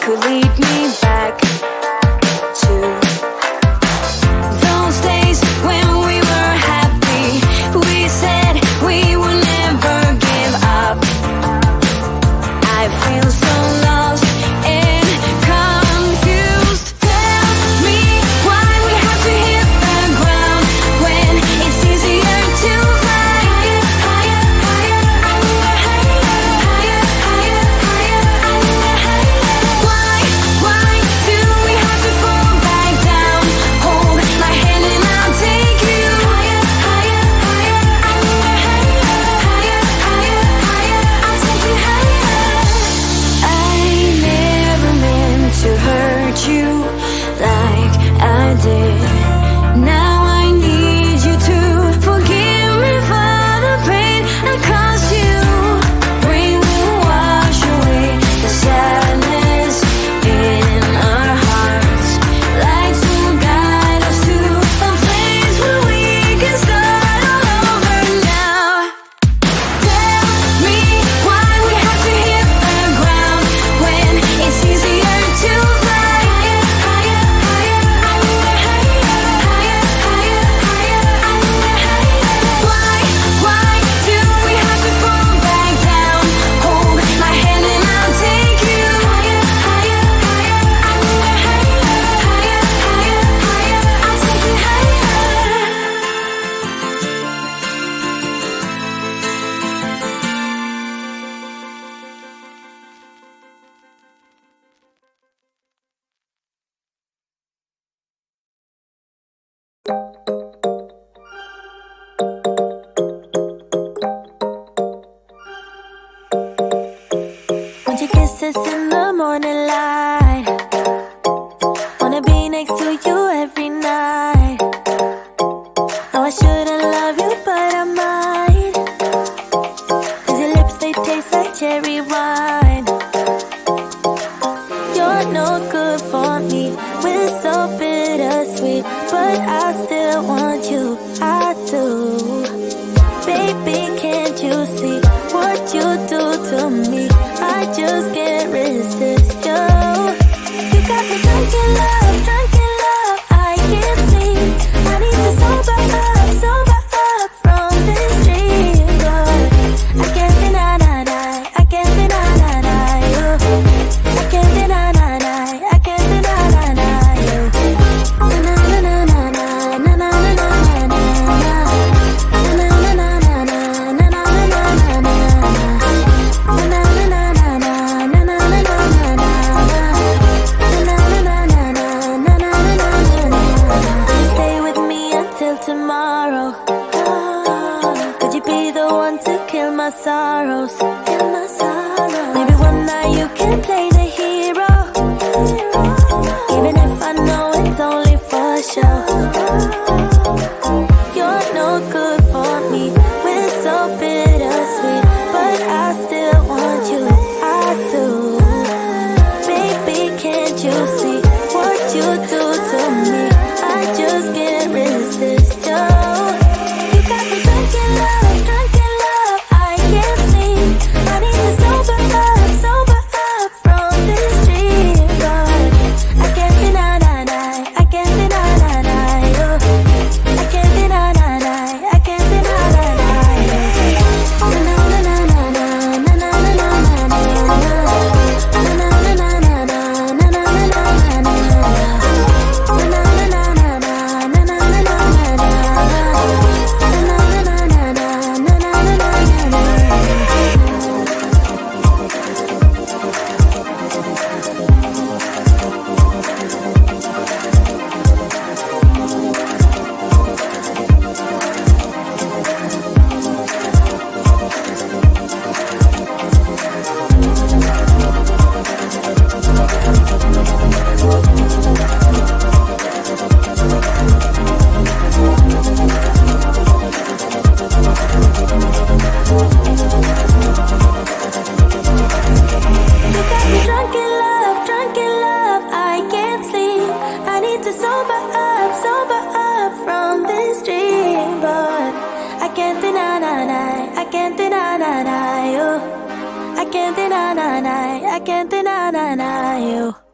could lead me back to those days when we were happy. We said we would never give up. I feel so lost and confused. Tell me why we have to hit the ground when it's easier to fly higher, higher, higher, higher, higher, higher, higher, higher. Why do we have to fall back down? Hold my hand and I'll take you higher, higher, higher, higher, higher, higher, higher. I'll take you higher. I never meant to hurt you like I did. Now I need you to forgive me for the pain I caused you. Rain will wash away the sadness in our hearts. Lights will guide us to a place where we can start all over now. Tell me why we have to hit the ground when it's easier to fly higher, higher, higher, higher, higher, higher, higher, higher. Why do we have to fall back down? Hold my hand and I'll take you higher, higher, higher, higher, higher, higher, higher. I'll take you higher. Want your kisses in the morning light. Wanna be next to you every night. No, I shouldn't love you, but I might. 'Cause your lips, they taste like cherry wine. You're no good for me. We're so bittersweet, but I still want you. I do. Baby, can't you see what you do to me? I just can't resist you. You got me drunk in love, I can't sleep. I need to sober up from this dream. But I can't deny, I can't deny you. I can't deny, I can't deny you. Na na na na na na na na na na na. Na na na na na na na na na na. Na na na na na na na na na na. Stay with me until tomorrow. Could you be the one to kill my sorrows? Maybe one night you can play the hero, even if I know it's only for show. You're no good for me. We're so bittersweet, but I still want you. I do. Baby, can't you see what you do to me? I just can't resist you. You got me drunk in love, I can't sleep. I need to sober up from this dream. But I can't deny, I can't deny you. I can't deny, I can't deny you. Na na na na na na na na na na. Na na na na na na na na na na. Na na na na na na na na na na. Na na na na na na na na You got me drunk in love, I can't sleep. I need to sober up from this dream. But I can't deny you. I can't can't deny you.